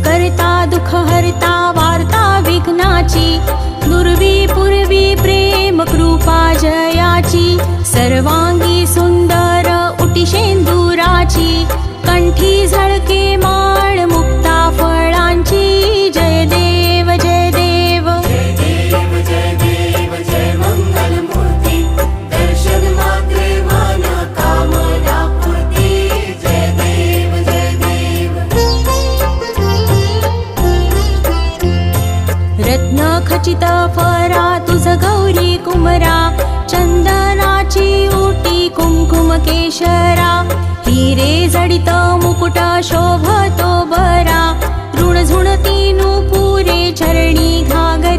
करता दुःख हरता वार्ता विघ्नाची, दुर्वी पूर्वी प्रेम कृपा जयाची, सर्वांगी सुंदर उटी शेंदुराची, कंठी झळके माळ मुक्ता फळांची, जय देव जय देव जय देव जय देव जय मंगल मूर्ती, दर्शन मात्रे मन कामना पूर्ती, जय देव जय देव। रत्न खचित फरा तुझ गौरी कुमरा, चंदनाची उटी कुंकुम केशरा, हिरे जडित मुकुट शोभतो बरा, ऋण झुणती नुपुरे चरणी घागर